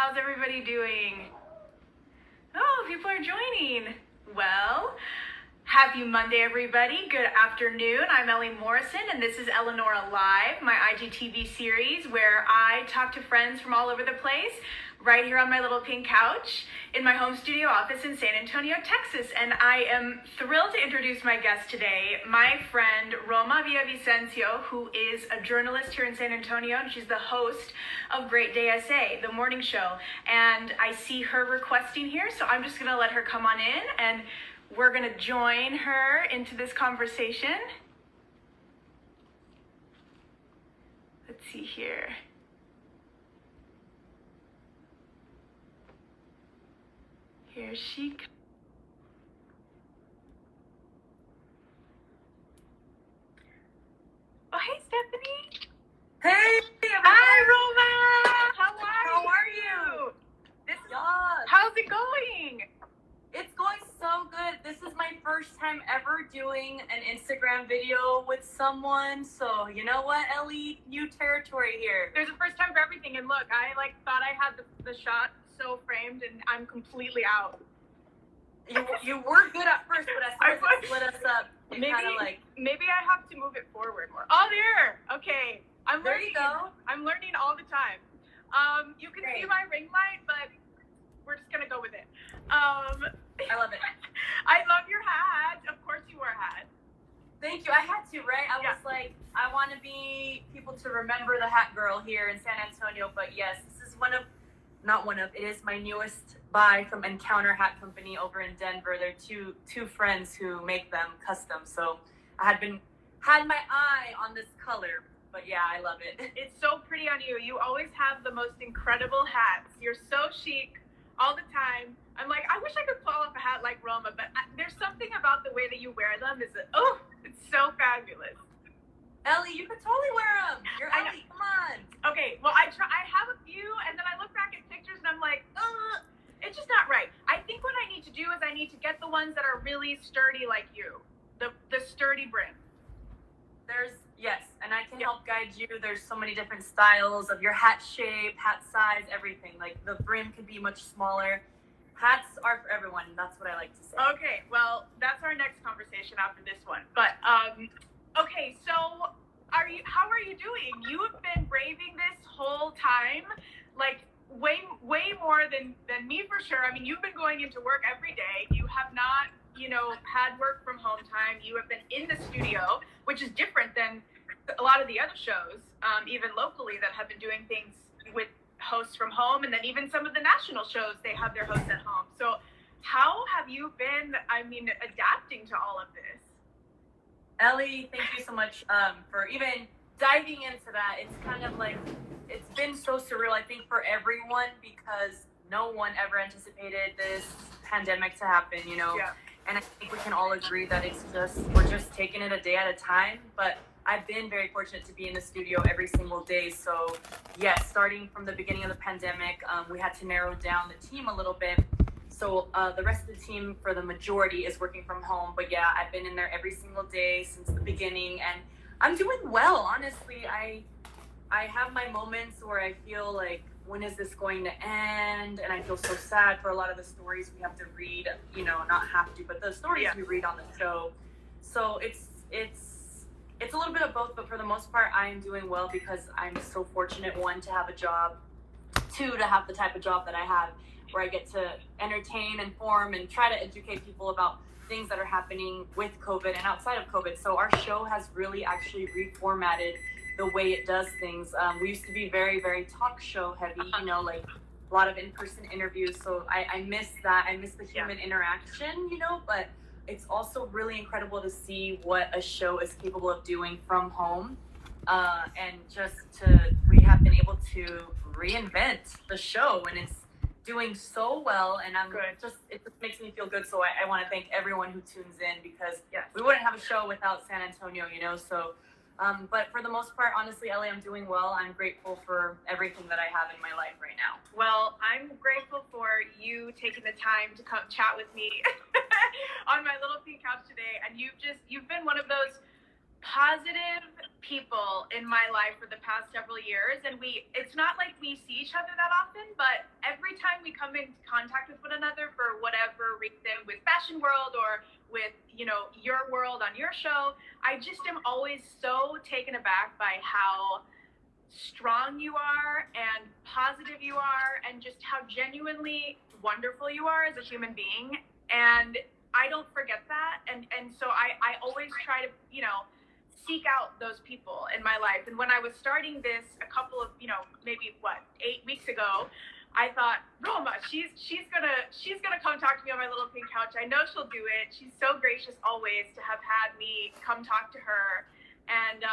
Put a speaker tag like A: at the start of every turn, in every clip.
A: How's everybody doing? Oh, people are joining. Well, happy Monday, everybody. Good afternoon. I'm Ellie Morrison, and this is Eleanora Live, my IGTV series where I talk to friends from all over the place, right here on my little pink couch in my home studio office in San Antonio, Texas. And I am thrilled to introduce my guest today, my friend Roma Villavicencio, who is a journalist here in San Antonio, and she's the host of Great Day SA, the morning show. And I see her requesting here, so I'm just gonna let her come on in, and we're gonna join her into this conversation. Let's see here. Here she comes. Oh, hey, Stephanie.
B: Hey,
A: Hi, Roma.
B: How are you?
A: How's it going?
B: It's going so good. This is my first time ever doing an Instagram video with someone. So, you know what, Ellie? New territory here.
A: There's a first time for everything. And look, I thought I had the shot so framed, and I'm completely out.
B: You were good at first, but as soon as it split us up,
A: maybe I have to move it forward more. Oh, there. Okay.
B: There you go.
A: I'm learning all the time. You can see my ring light, but we're just gonna go with it.
B: I love it.
A: I love your hat. Of course you wear a hat.
B: Thank you. I had to, right? I was like, I want to be people to remember the hat girl here in San Antonio. But yes, this is it is my newest buy from Encounter Hat Company over in Denver. They're two friends who make them custom. So I had my eye on this color. But yeah, I love it.
A: It's so pretty on you. You always have the most incredible hats. You're so chic all the time. I'm like, I wish I could pull off a hat like Roma, but there's something about the way that you wear them it's so fabulous.
B: Ellie, you could totally wear them. You're Ellie, come on.
A: Okay, well, I have a few, and then I look back at pictures, and I'm like, it's just not right. I think what I need to do is I need to get the ones that are really sturdy like you, the sturdy brim.
B: Yes, and I can help guide you. There's so many different styles of your hat shape, hat size, everything. Like the brim could be much smaller. Hats are for everyone. That's what I like to say.
A: Okay, well, that's our next conversation after this one. But okay, so how are you doing? You have been braving this whole time, like way more than me for sure. I mean, you've been going into work every day. You have not, had work from home time. You have been in the studio, which is different than a lot of the other shows, even locally, that have been doing things with hosts from home, and then even some of the national shows, they have their hosts at home. So how have you been, adapting to all of this?
B: Ellie, thank you so much for even diving into that. It's kind of like, it's been so surreal, I think, for everyone, because no one ever anticipated this pandemic to happen, Yeah. And I think we can all agree that we're just taking it a day at a time. But I've been very fortunate to be in the studio every single day. So yes, starting from the beginning of the pandemic, we had to narrow down the team a little bit. So the rest of the team, for the majority, is working from home. But yeah, I've been in there every single day since the beginning, and I'm doing well. Honestly, I have my moments where I feel like, when is this going to end? And I feel so sad for a lot of the stories we have to read, not have to, but the stories we read on the show. So it's a little bit of both, but for the most part, I am doing well because I'm so fortunate, one, to have a job, two, to have the type of job that I have, where I get to entertain, inform, and try to educate people about things that are happening with COVID and outside of COVID. So our show has really actually reformatted the way it does things. We used to be very, very talk show heavy, like a lot of in-person interviews. So I miss that. I miss the human interaction, but it's also really incredible to see what a show is capable of doing from home. And we have been able to reinvent the show, and it's doing so well. And it just makes me feel good. So I want to thank everyone who tunes in, because we wouldn't have a show without San Antonio, So but for the most part, honestly, Ellie, I'm doing well. I'm grateful for everything that I have in my life right now.
A: Well, I'm grateful for you taking the time to come chat with me on my little pink couch today. And you've been one of those positive people in my life for the past several years, and it's not like we see each other that often, but every time we come in contact with one another for whatever reason, with Fashion World or with, you know, your world on your show, I just am always so taken aback by how strong you are and positive you are, and just how genuinely wonderful you are as a human being. And I don't forget that, and so I always try to, you know, seek out those people in my life. And when I was starting this a couple of, you know, maybe 8 weeks ago, I thought, Roma, she's gonna come talk to me on my little pink couch. I know she'll do it. She's so gracious always to have had me come talk to her. And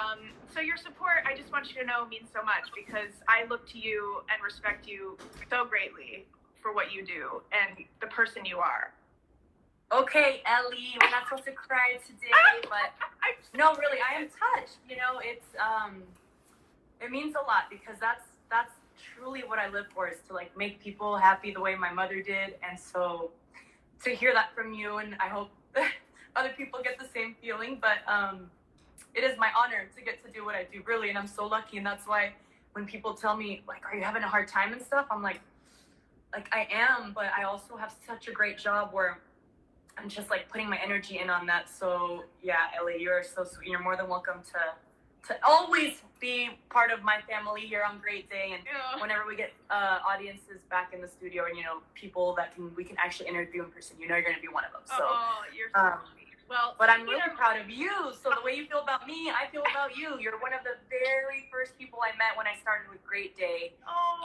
A: so your support, I just want you to know, means so much, because I look to you and respect you so greatly for what you do and the person you are.
B: Okay, Ellie, we're not supposed to cry today, but no, really, I am touched. You know, it means a lot, because that's truly what I live for, is to like make people happy the way my mother did. And so to hear that from you, and I hope other people get the same feeling, but it is my honor to get to do what I do, really, and I'm so lucky. And that's why when people tell me, like, are you having a hard time and stuff, I'm like I am, but I also have such a great job where I'm just like putting my energy in on that. So yeah, Ellie, you're so sweet. You're more than welcome to always be part of my family here on Great Day, and whenever we get audiences back in the studio, and you know, people that we can actually interview in person, you know, you're going to be one of them. So
A: you're so sweet. Well,
B: but I'm really proud of you. So the way you feel about me, I feel about you. You're one of the very first people I met when I started with Great Day.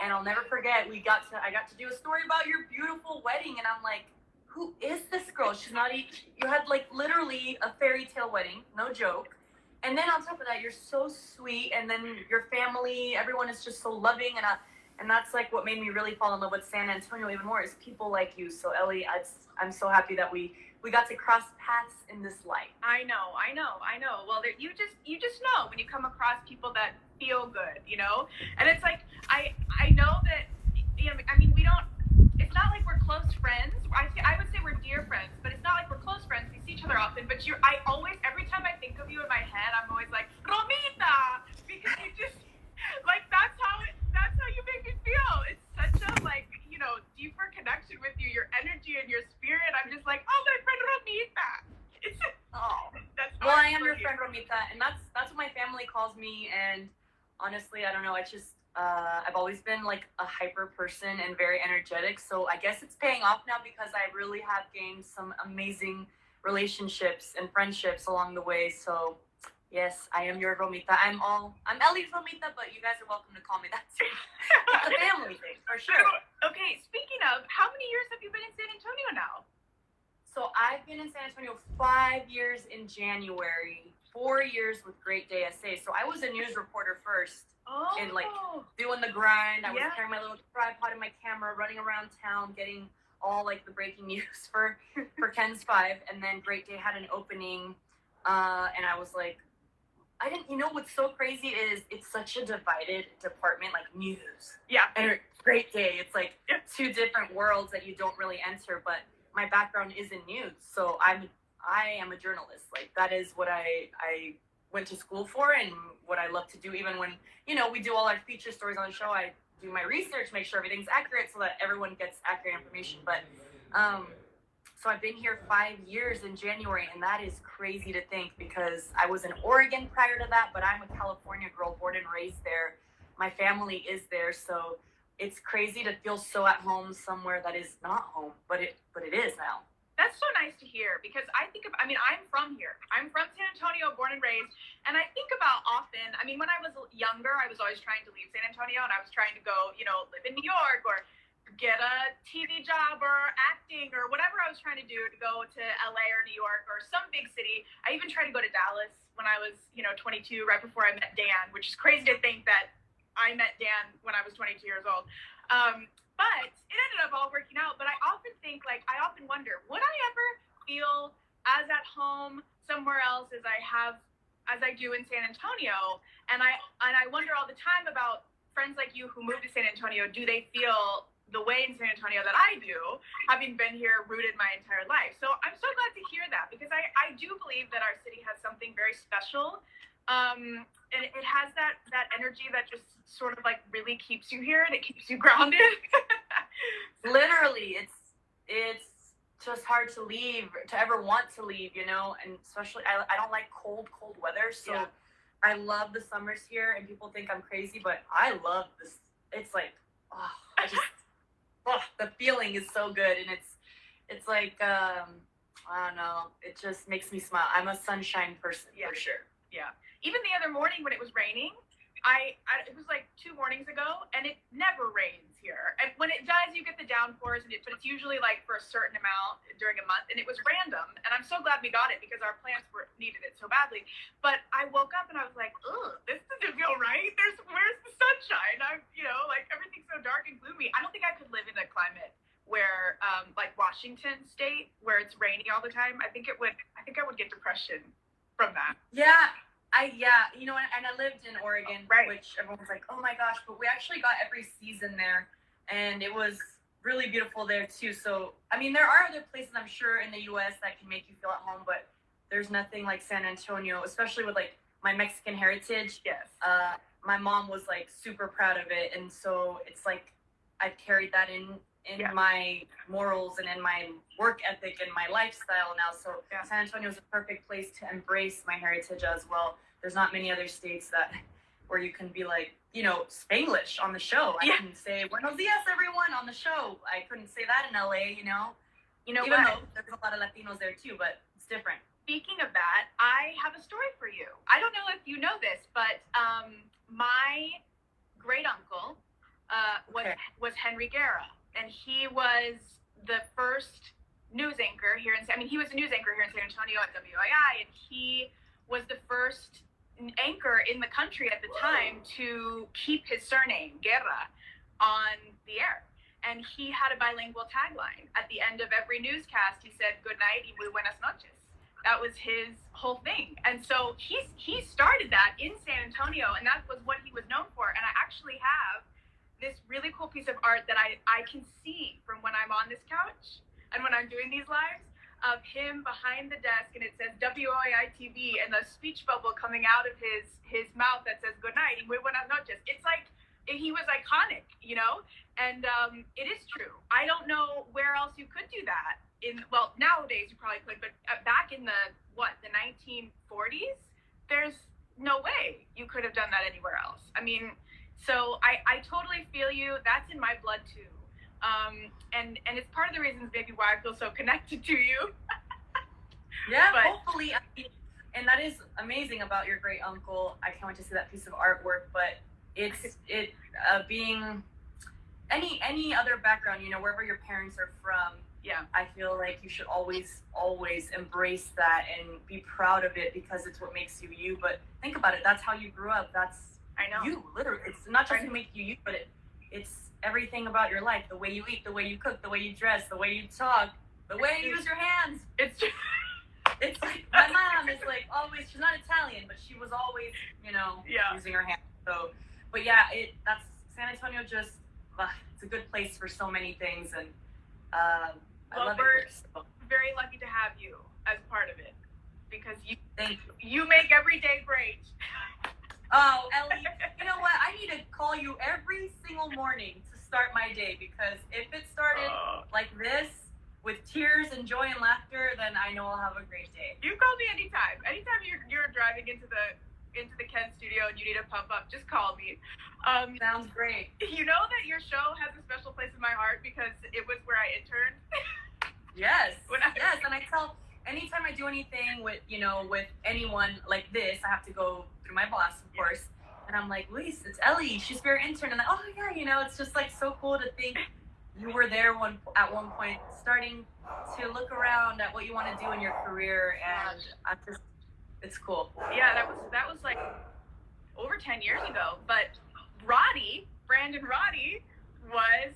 B: And I'll never forget, I got to do a story about your beautiful wedding, and I'm like, who is this girl? She's not you had like literally a fairy tale wedding, no joke. And then on top of that, you're so sweet, and then your family, everyone is just so loving, and that's like what made me really fall in love with San Antonio even more, is people like you. So Ellie, I'm so happy that we got to cross paths in this life.
A: I know. Well, you just know when you come across people that feel good, you know? And it's like, I know that, you know, I mean, it's not like we're close friends. I would say we're dear friends, but it's not like we're close friends. We see each other often, but I always, every time I think of you in my head, I'm always like, Romita! Because you just, like, that's how you make me feel. It's such a, like, you know, deeper connection with you, your energy and your spirit. I'm just like, oh, my friend Romita. It's just,
B: well, I am your friend Romita, and that's what my family calls me. And honestly, I don't know, I've always been like a hyper person and very energetic, so I guess it's paying off now, because I really have gained some amazing relationships and friendships along the way. So yes, I am your Romita. I'm Ellie's Romita, but you guys are welcome to call me that too. It's a family thing, for sure.
A: Okay, speaking of, how many years have you been in San Antonio now?
B: So I've been in San Antonio 5 years in January, 4 years with Great Day SA. So I was a news reporter first, and like doing the grind. I was carrying my little tripod and my camera, running around town, getting all like the breaking news for Ken's 5. And then Great Day had an opening, and I was like, you know what's so crazy is it's such a divided department, like news.
A: Yeah.
B: And Great Day, it's like two different worlds that you don't really enter, but my background is in news. So I am a journalist. Like, that is what I went to school for, and what I love to do. Even when, you know, we do all our feature stories on the show, I do my research, make sure everything's accurate so that everyone gets accurate information. But so I've been here 5 years in January, and that is crazy to think, because I was in Oregon prior to that, but I'm a California girl, born and raised there. My family is there, so it's crazy to feel so at home somewhere that is not home, but it is now.
A: That's so nice to hear, because I'm from here. I'm from San Antonio, born and raised, and I think about often, I mean, when I was younger, I was always trying to leave San Antonio, and I was trying to go, you know, live in New York, or get a TV job, or acting, or whatever I was trying to do, to go to LA or New York or some big city. I even tried to go to Dallas when I was, you know, 22, right before I met Dan, which is crazy to think that I met Dan when I was 22 years old. But it ended up all working out. But I often think, like, I often wonder, would I ever feel as at home somewhere else as I do in San Antonio? And I wonder all the time about friends like you who moved to San Antonio. Do they feel the way in San Antonio that I do, having been here, rooted my entire life? So I'm so glad to hear that, because I do believe that our city has something very special And it has that energy that just sort of like really keeps you here and it keeps you grounded.
B: Literally, it's just hard to leave, to ever want to leave, you know. And especially, I don't like cold weather, so yeah. I love the summers here, and people think I'm crazy, but I love this. It's like, oh, the feeling is so good, and it's like, I don't know, it just makes me smile. I'm a sunshine person, for sure.
A: Yeah. Even the other morning when it was raining, it was like 2 mornings ago, and it never rains here. And when it does, you get the downpours, but it's usually like for a certain amount during a month, and it was random. And I'm so glad we got it because our plants needed it so badly. But I woke up and I was like, ugh, this doesn't feel right. Where's the sunshine? Like everything's so dark and gloomy. I don't think I could live in a climate where, like Washington State, where it's rainy all the time. I think I would get depression from that.
B: Yeah. You know, and I lived in Oregon,
A: right.
B: Which everyone's like, oh my gosh, but we actually got every season there, and it was really beautiful there too. So, I mean, there are other places I'm sure in the U.S. that can make you feel at home, but there's nothing like San Antonio, especially with like my Mexican heritage.
A: Yes.
B: My mom was like super proud of it, and so it's like I've carried that in my morals and in my work ethic and my lifestyle now. So San Antonio is a perfect place to embrace my heritage as well. There's not many other states where you can be like, you know, Spanglish on the show. I can say buenos dias everyone on the show. I couldn't say that in LA, you know. Even though there's a lot of Latinos there too, but it's different.
A: Speaking of that, I have a story for you. I don't know if you know this, but my great uncle was Henry Guerra. And he was the first news anchor here he was a news anchor here in San Antonio at WII, and he was the first anchor in the country at the time to keep his surname, Guerra, on the air. And he had a bilingual tagline. At the end of every newscast, he said, good night y muy buenas noches. That was his whole thing. And so he started that in San Antonio, and that was what he was known for. And I actually have this really cool piece of art that I can see from when I'm on this couch and when I'm doing these lives of him behind the desk, and it says WOAI TV and the speech bubble coming out of his mouth that says good night y muy buenas noches. It's like he was iconic, you know? And it is true. I don't know where else you could do that. Nowadays you probably could, but back in the 1940s, there's no way you could have done that anywhere else. I mean, so I totally feel you. That's in my blood too. And it's part of the reasons maybe why I feel so connected to you.
B: Yeah, but hopefully. And that is amazing about your great uncle. I can't wait to see that piece of artwork. But being any other background, you know, wherever your parents are from. Yeah, I feel like you should always embrace that and be proud of it because it's what makes you you. But think about it. That's how you grew up. I know. You, literally. It's not just to make you, but it's everything about your life. The way you eat, the way you cook, the way you dress, the way you talk, the way you use your hands. It's like, my mom is like always, she's not Italian, but she was always, you know, using her hands. So, but yeah, that's San Antonio just, it's a good place for so many things. And I love it. We're very lucky to have you as part of it because you make every day great. Oh, Ellie, you know what? I need to call you every single morning to start my day because if it started like this with tears and joy and laughter, then I know I'll have a great day. You call me anytime. Anytime you're driving into the Ken studio and you need a pump up, just call me. Sounds great. You know that your show has a special place in my heart because it was where I interned. Yes. Yes, and I tell. Anytime I do anything with anyone like this, I have to go through my boss, of course. And I'm like, Luis, it's Ellie. She's your intern. And oh yeah, it's just like so cool to think you were there at one point, starting to look around at what you want to do in your career. And it's cool. Yeah, that was like over 10 years ago. But Brandon Roddy was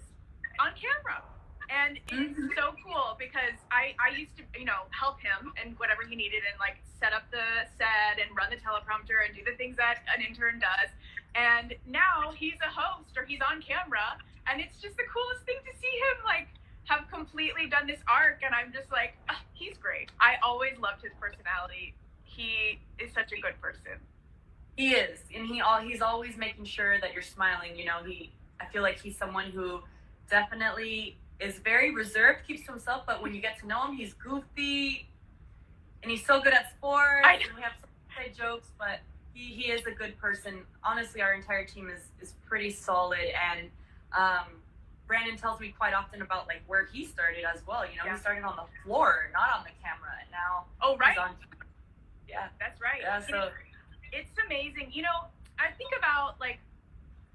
B: on camera. And it's so cool because I used to, help him and whatever he needed and like set up the set and run the teleprompter and do the things that an intern does. And now he's a host or he's on camera and it's just the coolest thing to see him like have completely done this arc. And I'm just like, he's great. I always loved his personality. He is such a good person. He is, and he's always making sure that you're smiling. You know, I feel like he's someone who definitely is very reserved, keeps to himself, but when you get to know him, he's goofy, and he's so good at sports, and we have some inside jokes, but he is a good person. Honestly, our entire team is pretty solid, and Brandon tells me quite often about like where he started as well. You know, he started on the floor, not on the camera, and now he's on.
A: Yeah, that's right.
B: Yeah, so
A: it's amazing. You know, I think about like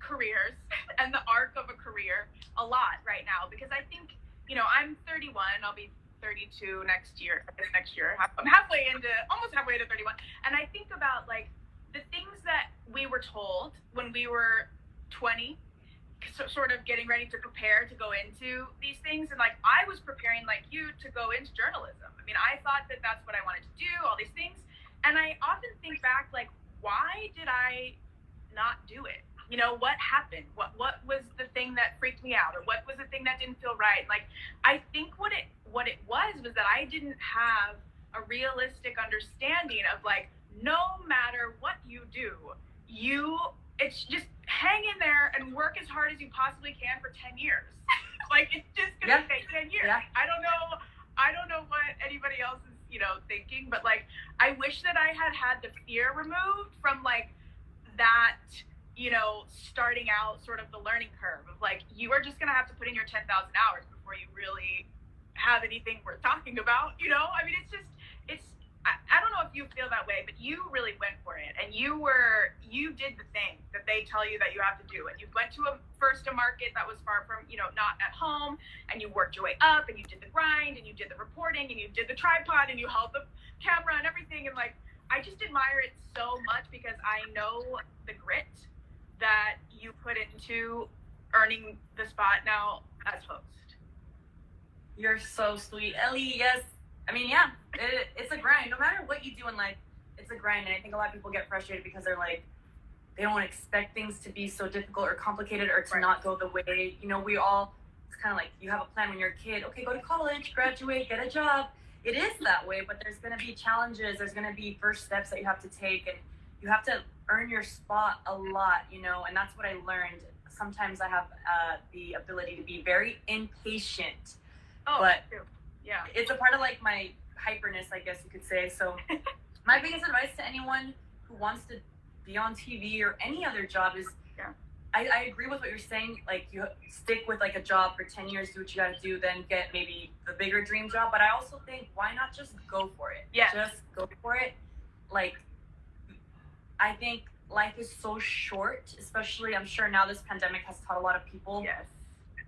A: careers and the arc of a career a lot right now, because I think, you know, I'm 31, I'll be 32 next year. I'm almost halfway to 31. And I think about like the things that we were told when we were 20, sort of getting ready to prepare to go into these things. And like, I was preparing like you to go into journalism. I mean, I thought that that's what I wanted to do, all these things. And I often think back, like, why did I not do it? You know, what happened? What was the thing that freaked me out, or what was the thing that didn't feel right? Like, I think what it was that I didn't have a realistic understanding of like, no matter what you do, it's just hang in there and work as hard as you possibly can for 10 years. Like, it's just gonna take 10 years.
B: Yeah.
A: I don't know what anybody else is, you know, thinking, but like, I wish that I had the fear removed from like that, you know, starting out sort of the learning curve of like, you are just gonna have to put in your 10,000 hours before you really have anything worth talking about, you know? I mean, I don't know if you feel that way, but you really went for it, and you did the thing that they tell you that you have to do, and you went to a market that was far from, you know, not at home, and you worked your way up, and you did the grind, and you did the reporting, and you did the tripod, and you held the camera and everything, and like, I just admire it so much, because I know the grit that you put into earning the spot now as host.
B: You're so sweet, Ellie. Yes. I mean, yeah, it's a grind. No matter what you do in life, it's a grind. And I think a lot of people get frustrated because they're like, they don't expect things to be so difficult or complicated or to not go the way, you know, it's kind of like you have a plan when you're a kid. Okay, go to college, graduate, get a job. It is that way, but there's going to be challenges. There's going to be first steps that you have to take, and you have to earn your spot a lot, you know, and that's what I learned. Sometimes I have the ability to be very impatient.
A: Oh,
B: but
A: yeah,
B: it's a part of like my hyperness, I guess you could say. So my biggest advice to anyone who wants to be on TV or any other job is, I agree with what you're saying. Like, you stick with like a job for 10 years, do what you got to do, then get maybe the bigger dream job. But I also think, why not just go for it?
A: Yeah.
B: Just go for it. Like, I think life is so short, especially, I'm sure now this pandemic has taught a lot of people.
A: Yes.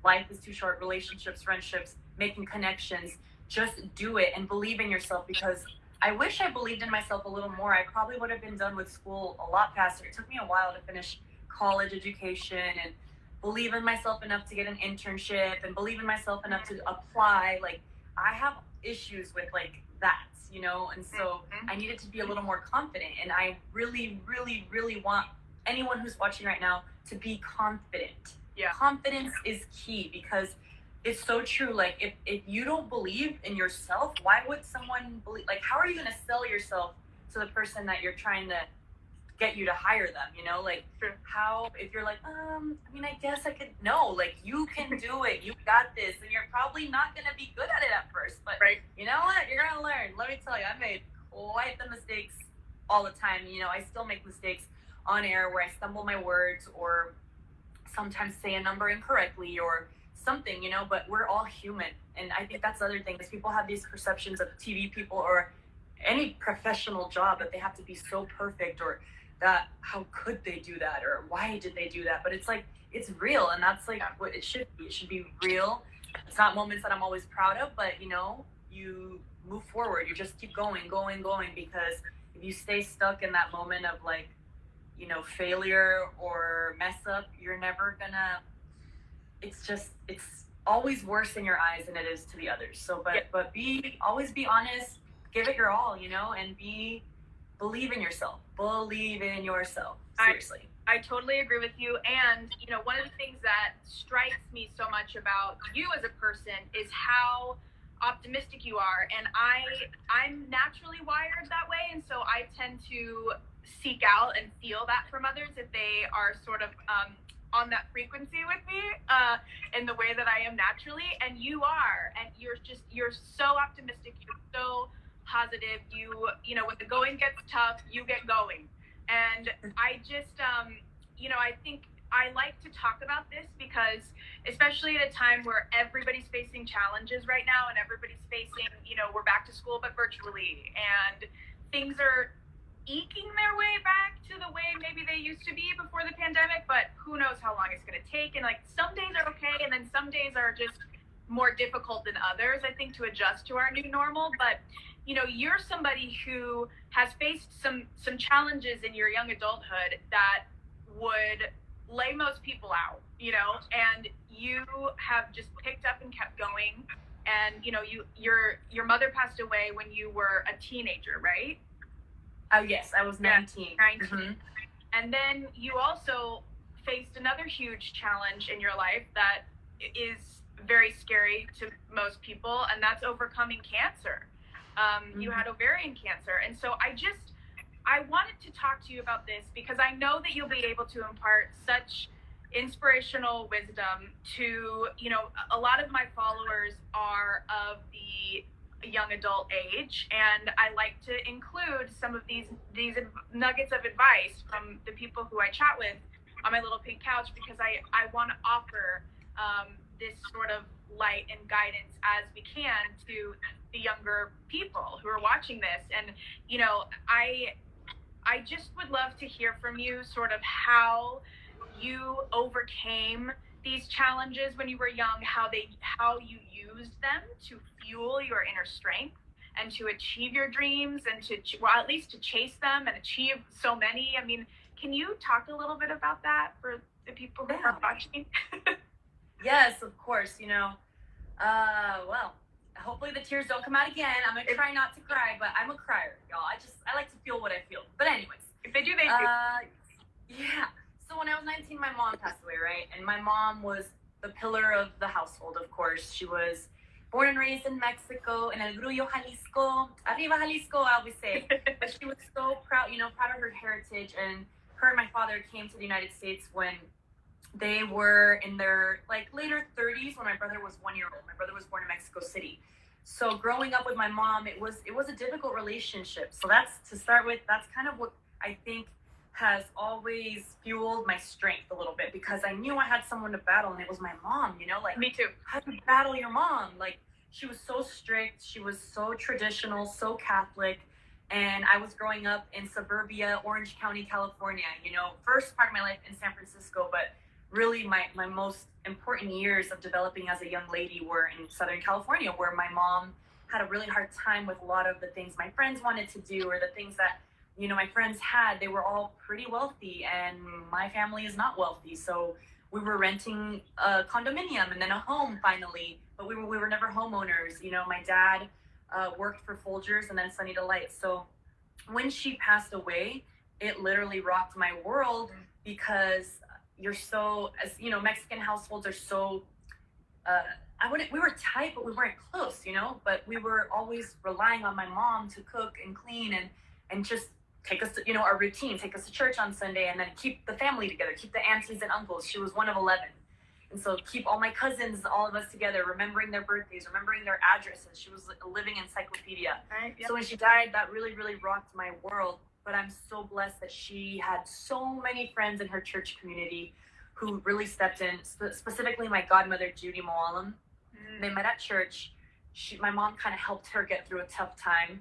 B: Life is too short. Relationships, friendships, making connections. Just do it and believe in yourself, because I wish I believed in myself a little more. I probably would have been done with school a lot faster. It took me a while to finish college education and believe in myself enough to get an internship and believe in myself enough to apply. Like, I have issues with like that, you know, and so I needed to be a little more confident. And I really, really, really want anyone who's watching right now to be confident.
A: Yeah.
B: Confidence is key, because it's so true. Like, if you don't believe in yourself, why would someone believe? Like, how are you going to sell yourself to the person that you're trying to get you to hire them? You know, like, how, if you're like, I mean, I guess I could, no, like, you can do it. You got this. And you're probably not going to be good at it at first, but you know what? You're going to learn. Let me tell you, I made quite the mistakes all the time. You know, I still make mistakes on air where I stumble my words, or sometimes say a number incorrectly, or something, you know, but we're all human. And I think that's the other thing, is people have these perceptions of TV people or any professional job that they have to be so perfect, or that how could they do that, or why did they do that? But it's like, it's real, and that's like what it should be. It should be real. It's not moments that I'm always proud of, but you know, you move forward. You just keep going, because if you stay stuck in that moment of like, you know, failure or mess up, you're never gonna, it's always worse in your eyes than it is to the others. So, but always be honest, give it your all, you know, and believe in yourself. Seriously.
A: I totally agree with you. And, you know, one of the things that strikes me so much about you as a person is how optimistic you are. And I'm naturally wired that way. And so I tend to seek out and feel that from others if they are sort of on that frequency with me in the way that I am naturally. And you are, and you're so optimistic, you're so positive. You know, when the going gets tough, you get going. And I just you know, I think I like to talk about this because, especially at a time where everybody's facing challenges right now and everybody's facing, you know, we're back to school but virtually, and things are eking their way back to the way maybe they used to be before the pandemic, but who knows how long it's going to take. And like, some days are okay, and then some days are just more difficult than others, I think, to adjust to our new normal. But you know, you're somebody who has faced some challenges in your young adulthood that would lay most people out, you know, and you have just picked up and kept going. And you know, your mother passed away when you were a teenager, right?
B: Oh yes, I was 19.
A: Yeah, 19. Mm-hmm. And then you also faced another huge challenge in your life that is very scary to most people, and that's overcoming cancer. You had ovarian cancer, and so I wanted to talk to you about this because I know that you'll be able to impart such inspirational wisdom to, you know, a lot of my followers are of the young adult age, and I like to include some of these nuggets of advice from the people who I chat with on my little pink couch, because I want to offer this sort of light and guidance as we can to the younger people who are watching this. And you know, I just would love to hear from you sort of how you overcame these challenges when you were young, how you used them to fuel your inner strength and to achieve your dreams, and to, well, at least to chase them and achieve so many. I mean, can you talk a little bit about that for the people who are watching?
B: Yes, of course. You know, well, hopefully the tears don't come out again. I'm gonna try not to cry, but I'm a crier, y'all. I like to feel what I feel. But anyways,
A: if they do, they do.
B: Yeah. So when I was 19, my mom passed away, right? And my mom was the pillar of the household, of course. She was born and raised in Mexico, in El Grullo, Jalisco. Arriba, Jalisco, I always say. But she was so proud, you know, proud of her heritage. And her and my father came to the United States when they were in their like later 30s, when my brother was 1 year old. My brother was born in Mexico City. So growing up with my mom, it was a difficult relationship. So that's, to start with, that's kind of what I think has always fueled my strength a little bit, because I knew I had someone to battle, and it was my mom, you know, like,
A: me too.
B: How do you battle your mom? Like, she was so strict, she was so traditional, so Catholic, and I was growing up in suburbia, Orange County, California, you know, first part of my life in San Francisco, but really my most important years of developing as a young lady were in Southern California, where my mom had a really hard time with a lot of the things my friends wanted to do, or the things that, you know, my friends had. They were all pretty wealthy, and my family is not wealthy. So we were renting a condominium and then a home finally, but we were never homeowners. You know, my dad worked for Folgers and then Sunny Delight. So when she passed away, it literally rocked my world, because you're so, as you know, Mexican households are so, we were tight, but we weren't close, you know, but we were always relying on my mom to cook and clean and just take us to, you know, our routine, take us to church on Sunday, and then keep the family together, keep the aunties and uncles. She was one of 11. And so keep all my cousins, all of us together, remembering their birthdays, remembering their addresses. She was a living encyclopedia.
A: Right, yep.
B: So when she died, that really, really rocked my world. But I'm so blessed that she had so many friends in her church community who really stepped in, specifically my godmother, Judy Moalam. They met at church. My mom kind of helped her get through a tough time,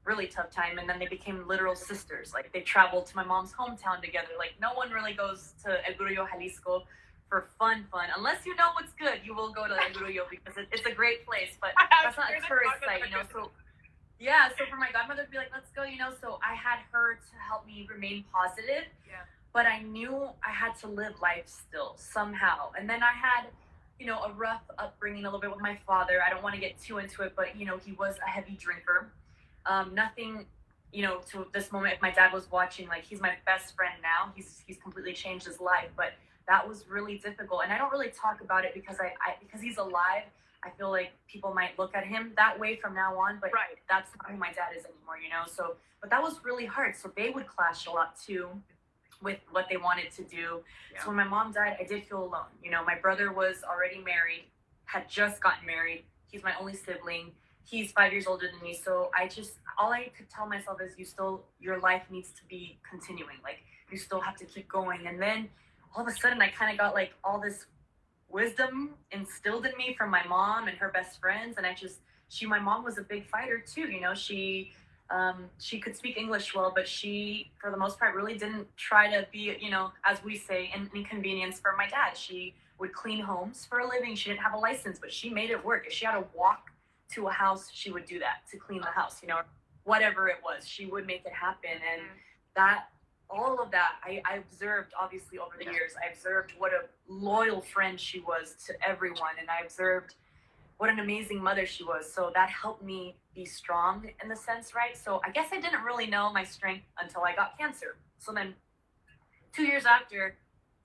B: really tough time, and then they became literal sisters. Like, they traveled to my mom's hometown together. Like, no one really goes to El Grullo, Jalisco for fun, unless you know what's good. You will go to El Grullo because it's a great place, but that's not a tourist site, you know. So yeah, so for my godmother to be like, let's go, you know, so I had her to help me remain positive.
A: Yeah.
B: But I knew I had to live life still somehow. And then I had, you know, a rough upbringing a little bit with my father. I don't want to get too into it, but, you know, he was a heavy drinker. Nothing, you know, to this moment, if my dad was watching, like, he's my best friend now. He's completely changed his life, but that was really difficult. And I don't really talk about it because because he's alive. I feel like people might look at him that way from now on, but
A: Right.
B: that's not who my dad is anymore, you know? So, but that was really hard. So they would clash a lot too with what they wanted to do.
A: Yeah.
B: So when my mom died, I did feel alone. You know, my brother was already married, had just gotten married. He's my only sibling. He's 5 years older than me. So all I could tell myself is your life needs to be continuing. Like, you still have to keep going. And then all of a sudden I kind of got like all this wisdom instilled in me from my mom and her best friends. And my mom was a big fighter too. You know, she could speak English well, but she, for the most part, really didn't try to be, you know, as we say, an inconvenience for my dad. She would clean homes for a living. She didn't have a license, but she made it work. If she had to walk to a house, she would do that to clean the house, you know, whatever it was, she would make it happen. And all of that, I observed, obviously, over the years. I observed what a loyal friend she was to everyone, and I observed what an amazing mother she was. So that helped me be strong in the sense, right? So I guess I didn't really know my strength until I got cancer. So then 2 years after,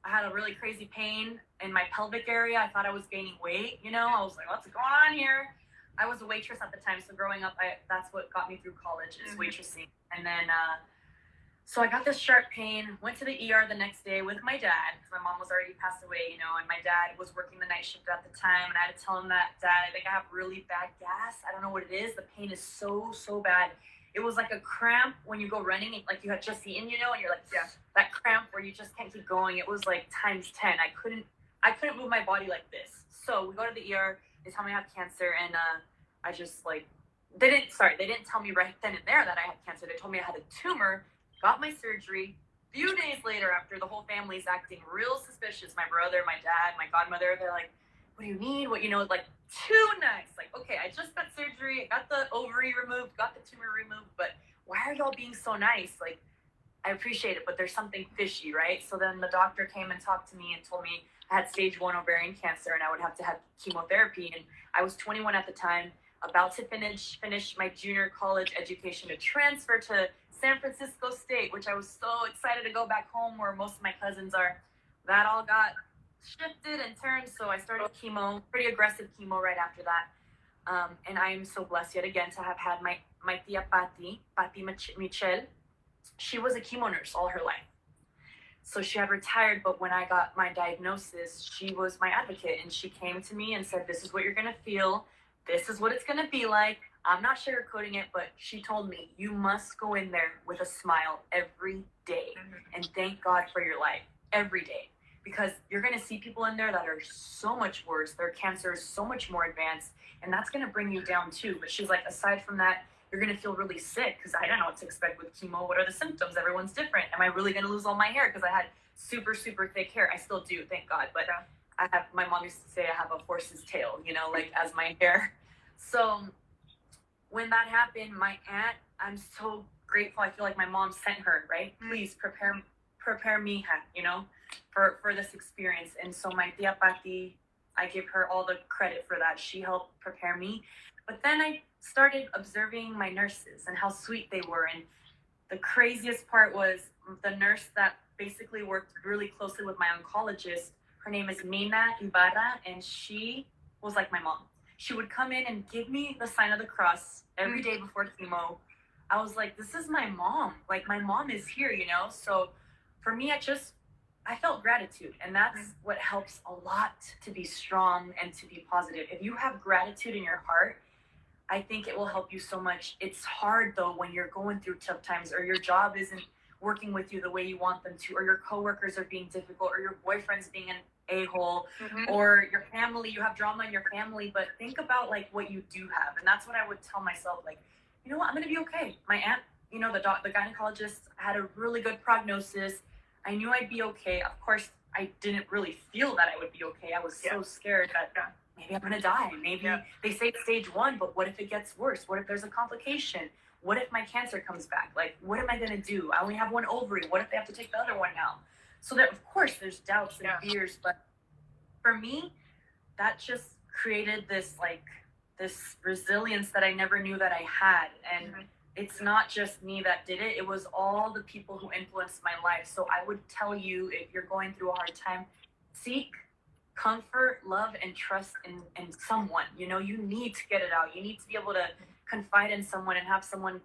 B: I had a really crazy pain in my pelvic area. I thought I was gaining weight, you know? I was like, what's going on here? I was a waitress at the time, so growing up, that's what got me through college, is waitressing. And then so I got this sharp pain, went to the ER the next day with my dad, because my mom was already passed away, you know, and my dad was working the night shift at the time, and I had to tell him that, Dad, I think I have really bad gas. I don't know what it is. The pain is so, so bad. It was like a cramp when you go running, like you had just eaten, you know, and you're like, yeah, that cramp where you just can't keep going. It was like times 10. I couldn't move my body like this. So we go to the ER, they tell me I have cancer, and I just like, they didn't tell me right then and there that I had cancer. They told me I had a tumor. Got my surgery. A few days later, after the whole family's acting real suspicious, my brother, my dad, my godmother, they're like, what do you need? What, you know, like, too nice. Like, okay, I just got surgery, got the ovary removed, got the tumor removed, but why are y'all being so nice? Like, I appreciate it, but there's something fishy, right? So then the doctor came and talked to me and told me I had stage 1 ovarian cancer and I would have to have chemotherapy. And I was 21 at the time, about to finish my junior college education to transfer to San Francisco State, which I was so excited to go back home where most of my cousins are. That all got shifted and turned, so I started chemo, pretty aggressive chemo right after that. And I am so blessed yet again to have had my tia Patti Michel. She was a chemo nurse all her life. So she had retired, but when I got my diagnosis, she was my advocate, and she came to me and said, this is what you're going to feel. This is what it's going to be like. I'm not sugarcoating it, but she told me, you must go in there with a smile every day and thank God for your life every day, because you're going to see people in there that are so much worse. Their cancer is so much more advanced, and that's going to bring you down too. But she's like, aside from that, you're going to feel really sick, because I don't know what to expect with chemo. What are the symptoms? Everyone's different. Am I really going to lose all my hair? Because I had super, super thick hair. I still do, thank God. But my mom used to say I have a horse's tail, you know, like as my hair. So when that happened, my aunt, I'm so grateful. I feel like my mom sent her, right? Please prepare me, you know, for this experience. And so my tia Patti, I give her all the credit for that. She helped prepare me. But then I started observing my nurses and how sweet they were. And the craziest part was the nurse that basically worked really closely with my oncologist. Her name is Mina Ibarra, and she was like my mom. She would come in and give me the sign of the cross every day before chemo. I was like, this is my mom. Like, my mom is here, you know? So for me, I felt gratitude. And that's what helps a lot to be strong and to be positive. If you have gratitude in your heart, I think it will help you so much. It's hard, though, when you're going through tough times, or your job isn't working with you the way you want them to, or your coworkers are being difficult, or your boyfriend's being an a-hole, or your family, you have drama in your family. But think about like what you do have. And that's what I would tell myself, like, you know what, I'm gonna be okay. My aunt, you know, the gynecologist had a really good prognosis. I knew I'd be okay. Of course, I didn't really feel that I would be okay. I was so scared that maybe I'm gonna die. Maybe they say it's stage 1, but what if it gets worse? What if there's a complication? What if my cancer comes back? Like, what am I gonna do? I only have one ovary. What if they have to take the other one now? So that, of course, there's doubts and fears, but for me, that just created this resilience that I never knew that I had. And it's not just me that did it. It was all the people who influenced my life. So I would tell you, if you're going through a hard time, seek comfort, love, and trust in someone. You know, you need to get it out. You need to be able to confide in someone and have someone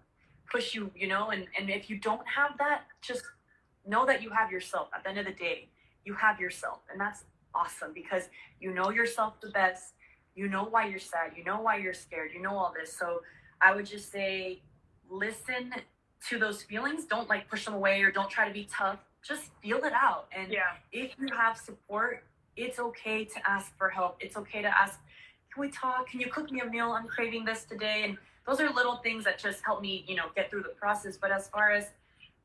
B: push you, you know, and if you don't have that, just know that you have yourself. At the end of the day, you have yourself. And that's awesome because you know yourself the best. You know why you're sad. You know why you're scared. You know all this. So I would just say listen to those feelings. Don't like push them away or don't try to be tough. Just feel it out. And if you have support, it's okay to ask for help. It's okay to ask, can we talk? Can you cook me a meal? I'm craving this today. And those are little things that just help me, you know, get through the process. But as far as,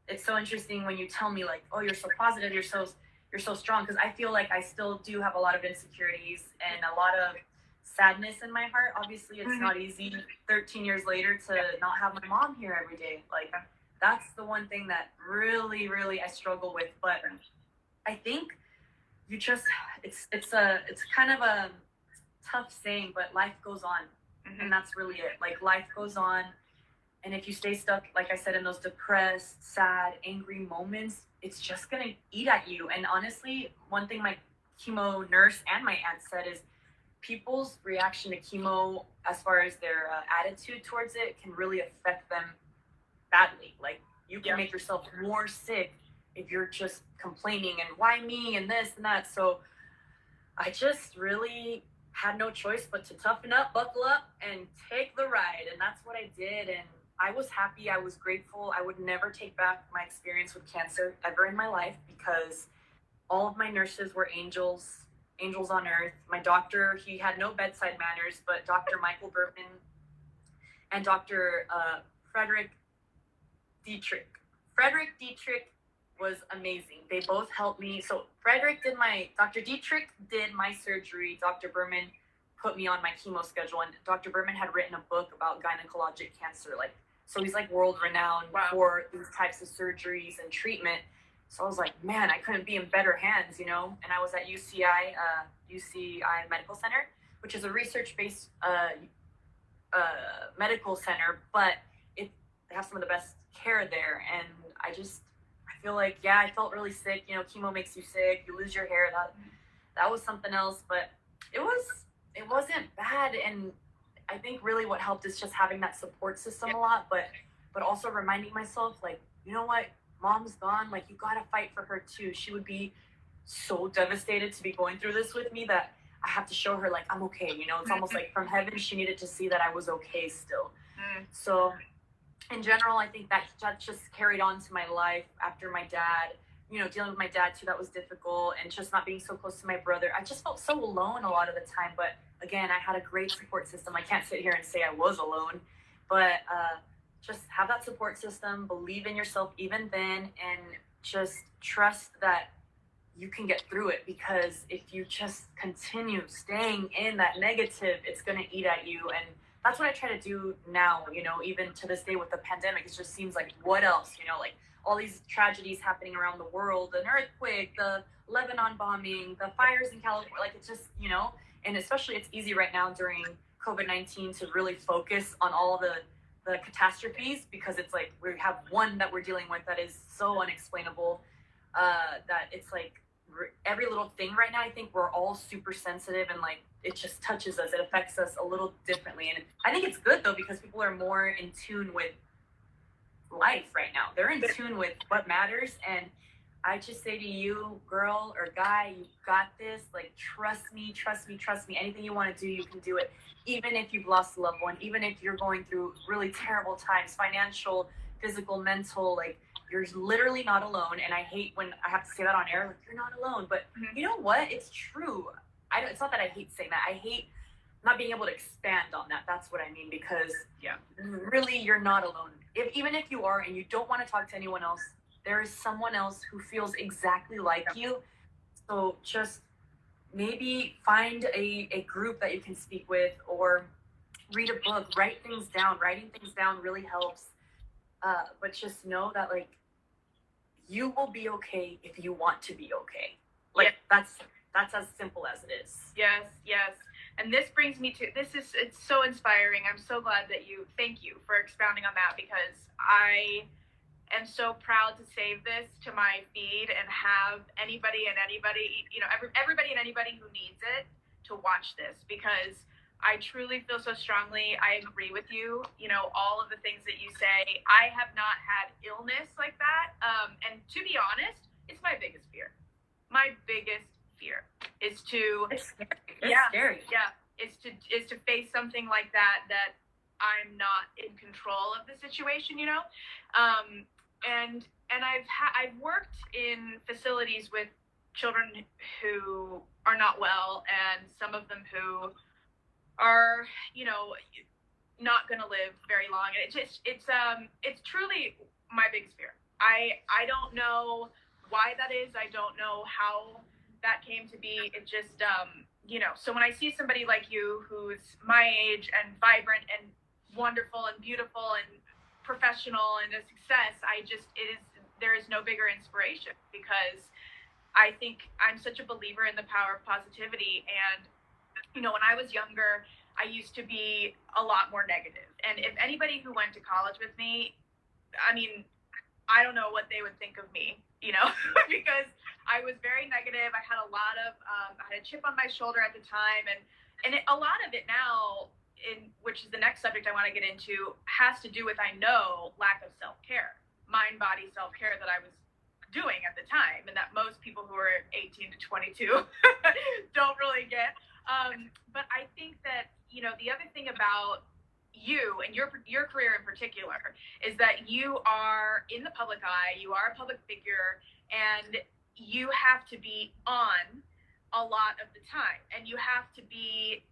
B: it's so interesting when you tell me like, oh, you're so positive, you're so strong, because I feel like I still do have a lot of insecurities and a lot of sadness in my heart. Obviously, it's not easy 13 years later to not have my mom here every day. Like, that's the one thing that really, really I struggle with. But I think you just, it's kind of a tough saying, but life goes on. And that's really it. Like, life goes on. And if you stay stuck, like I said, in those depressed, sad, angry moments, it's just going to eat at you. And honestly, one thing my chemo nurse and my aunt said is people's reaction to chemo, as far as their attitude towards it, can really affect them badly. Like, you can make yourself more sick if you're just complaining and why me and this and that. So I just really had no choice but to toughen up, buckle up, and take the ride. And that's what I did. And I was happy. I was grateful. I would never take back my experience with cancer ever in my life because all of my nurses were angels on earth. My doctor, he had no bedside manners, but Dr. Michael Berman and Dr. Frederick Dietrich. Frederick Dietrich was amazing. They both helped me. So Dr. Dietrich did my surgery. Dr. Berman put me on my chemo schedule, and Dr. Berman had written a book about gynecologic cancer. Like, so he's like world renowned for these types of surgeries and treatment. So I was like, man, I couldn't be in better hands, you know? And I was at UCI Medical Center, which is a research-based medical center, but they have some of the best care there. And I feel like, I felt really sick. You know, chemo makes you sick. You lose your hair. That was something else, but it wasn't bad. And I think really what helped is just having that support system a lot, but also reminding myself, like, you know what, mom's gone. Like, you gotta fight for her too. She would be so devastated to be going through this with me that I have to show her, like, I'm okay. You know, it's almost like from heaven, she needed to see that I was okay still. So in general, I think that just carried on to my life after my dad, you know, dealing with my dad too, that was difficult, and just not being so close to my brother. I just felt so alone a lot of the time, but again, I had a great support system. I can't sit here and say I was alone, but just have that support system, believe in yourself even then, and just trust that you can get through it, because if you just continue staying in that negative, it's going to eat at you. And that's what I try to do now, you know, even to this day with the pandemic. It just seems like, what else, you know, like all these tragedies happening around the world, an earthquake, the Lebanon bombing, the fires in California, like, it's just, you know, and especially it's easy right now during COVID-19 to really focus on all the catastrophes, because it's like we have one that we're dealing with that is so unexplainable, that it's like every little thing right now, I think we're all super sensitive, and like it just touches us, it affects us a little differently. And I think it's good though, because people are more in tune with life right now. They're in tune with what matters. And I just say to you, girl or guy, you got this. Like, trust me. Anything you want to do, you can do it. Even if you've lost a loved one, even if you're going through really terrible times, financial, physical, mental, like, you're literally not alone. And I hate when I have to say that on air, like, you're not alone. But you know what? It's true. It's not that I hate saying that. I hate not being able to expand on that. That's what I mean, because really, you're not alone. Even if you are and you don't want to talk to anyone else, there is someone else who feels exactly like you. So just maybe find a group that you can speak with, or read a book, write things down. Writing things down really helps. But just know that, like, you will be okay if you want to be okay. Like, that's as simple as it is.
A: Yes. And this brings me to, it's so inspiring. I'm so glad that thank you for expounding on that, because I am so proud to save this to my feed and have anybody, everybody and anybody who needs it to watch this, because I truly feel so strongly. I agree with you. All of the things that you say. I have not had illness like that. And to be honest, it's my biggest fear. My biggest fear is to
B: It's scary.
A: Yeah, is to face something like that I'm not in control of the situation. And I've worked in facilities with children who are not well, and some of them who are not going to live very long. And it's truly my biggest fear. I don't know why that is. I don't know how that came to be. It just so when I see somebody like you who's my age and vibrant and wonderful and beautiful and professional and a success, there is no bigger inspiration, because I think I'm such a believer in the power of positivity. And when I was younger, I used to be a lot more negative. And if anybody who went to college with me, I mean, I don't know what they would think of me, because I was very negative. I had a lot of, I had a chip on my shoulder at the time. And a lot of it now, which is the next subject I want to get into, has to do with, I know, lack of self-care, mind-body self-care that I was doing at the time, and that most people who are 18 to 22 don't really get. But I think that, the other thing about you and your career in particular is that you are in the public eye, you are a public figure, and you have to be on a lot of the time, and you have to be,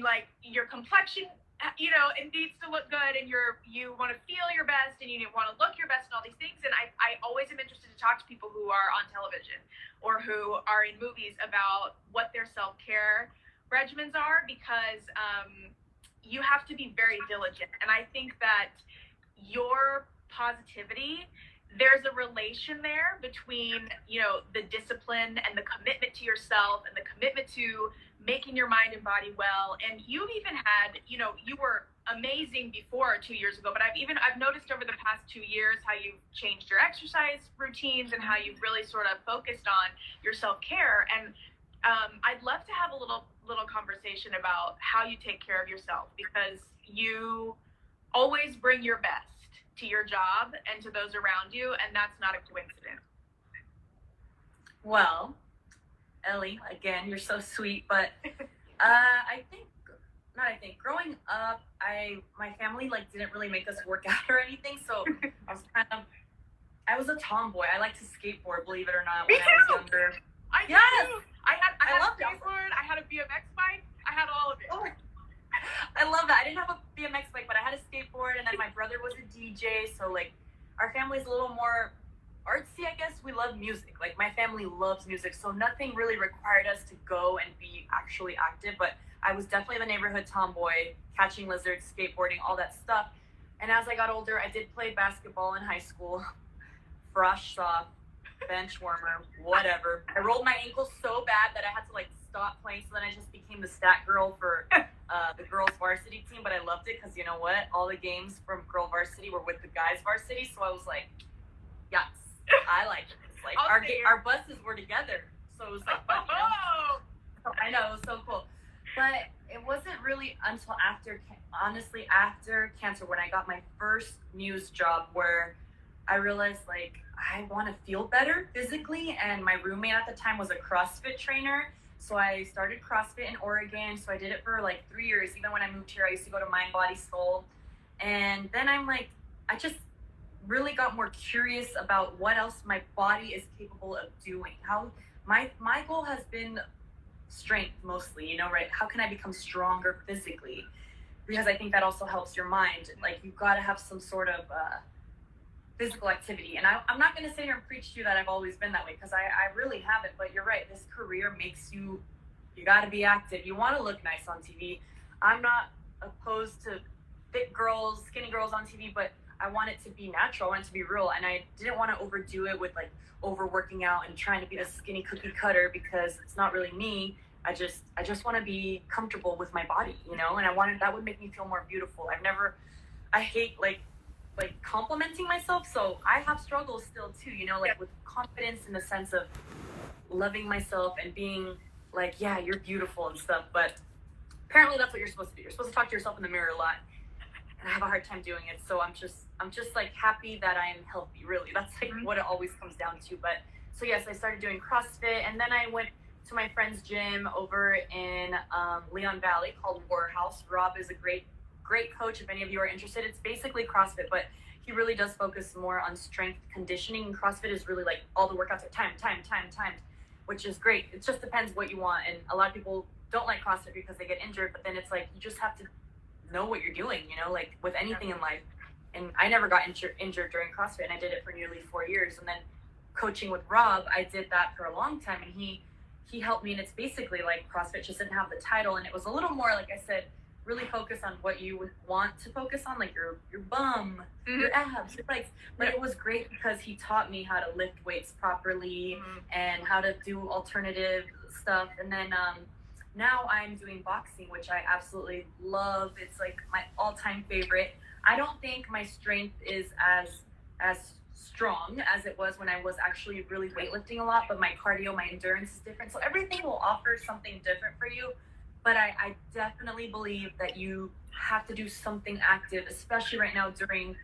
A: like, your complexion, it needs to look good, and you want to feel your best, and you want to look your best, and all these things. And I always am interested to talk to people who are on television or who are in movies about what their self-care regimens are, because you have to be very diligent. And I think that your positivity, there's a relation there between, the discipline and the commitment to yourself and the commitment to making your mind and body well. And you've even had, you were amazing before 2 years ago, but I've noticed over the past 2 years how you've changed your exercise routines and how you've really sort of focused on your self-care. And I'd love to have a little conversation about how you take care of yourself, because you always bring your best to your job and to those around you, and that's not a coincidence.
B: Well, Ellie, again, you're so sweet, but growing up, my family didn't really make us work out or anything, so I was a tomboy. I like to skateboard, believe it or not, when I was younger.
A: I had a skateboard, I had a BMX bike, I had all of it.
B: Oh, I love that. I didn't have a BMX bike, but I had a skateboard, and then my brother was a DJ, so our family's a little more artsy, I guess. We love music. My family loves music, so nothing really required us to go and be actually active, but I was definitely the neighborhood tomboy, catching lizards, skateboarding, all that stuff. And as I got older, I did play basketball in high school, frosh soft, bench warmer, whatever. I rolled my ankle so bad that I had to stop playing, so then I just became the stat girl for the girls varsity team. But I loved it, because you know what, all the games from girl varsity were with the guys varsity, so I was like, yes, I like it. Our buses were together, so it was fun, So I know, it was so cool. But it wasn't really until after cancer, when I got my first news job, where I realized I want to feel better physically. And my roommate at the time was a CrossFit trainer, so I started CrossFit in Oregon. So I did it for 3 years. Even when I moved here, I used to go to Mind, Body, Soul. And then I just really got more curious about what else my body is capable of doing. How my goal has been strength mostly, right? How can I become stronger physically? Because I think that also helps your mind. You've got to have some sort of physical activity. And I'm not going to sit here and preach to you that I've always been that way, because I really haven't. But you're right. This career makes you got to be active. You want to look nice on TV. I'm not opposed to fit girls, skinny girls on TV, but I want it to be natural. I want it to be real. And I didn't want to overdo it with overworking out and trying to be the skinny cookie cutter, because it's not really me. I just want to be comfortable with my body, and that would make me feel more beautiful. I hate like complimenting myself. So I have struggles still too, you know, like with confidence in the sense of loving myself and being like, yeah, you're beautiful and stuff. But apparently that's what you're supposed to do. You're supposed to talk to yourself in the mirror a lot. And I have a hard time doing it. So I'm just like happy that I am healthy, really. That's like what it always comes down to. But so yes, I started doing CrossFit, and then I went to my friend's gym over in Leon Valley called Warehouse. Rob is a great coach. If any of you are interested, it's basically CrossFit, but he really does focus more on strength conditioning. And CrossFit is really like all the workouts are timed, which is great. It just depends what you want. And a lot of people don't like CrossFit because they get injured, but then it's like you just have to know what you're doing, you know, like with anything in life. And I never got injured during CrossFit, and I did it for nearly 4 years. And then coaching with Rob, I did that for a long time, and he helped me. And it's basically like CrossFit just didn't have the title, and it was a little more, like I said, really focus on what you would want to focus on, like your bum, your abs, your legs. But it was great because he taught me how to lift weights properly and how to do alternative stuff. And then now I'm doing boxing, which I absolutely love. It's like my all-time favorite. I don't think my strength is as strong as it was when I was actually really weightlifting a lot, but my cardio, my endurance is different. So everything will offer something different for you. But I definitely believe that you have to do something active, especially right now during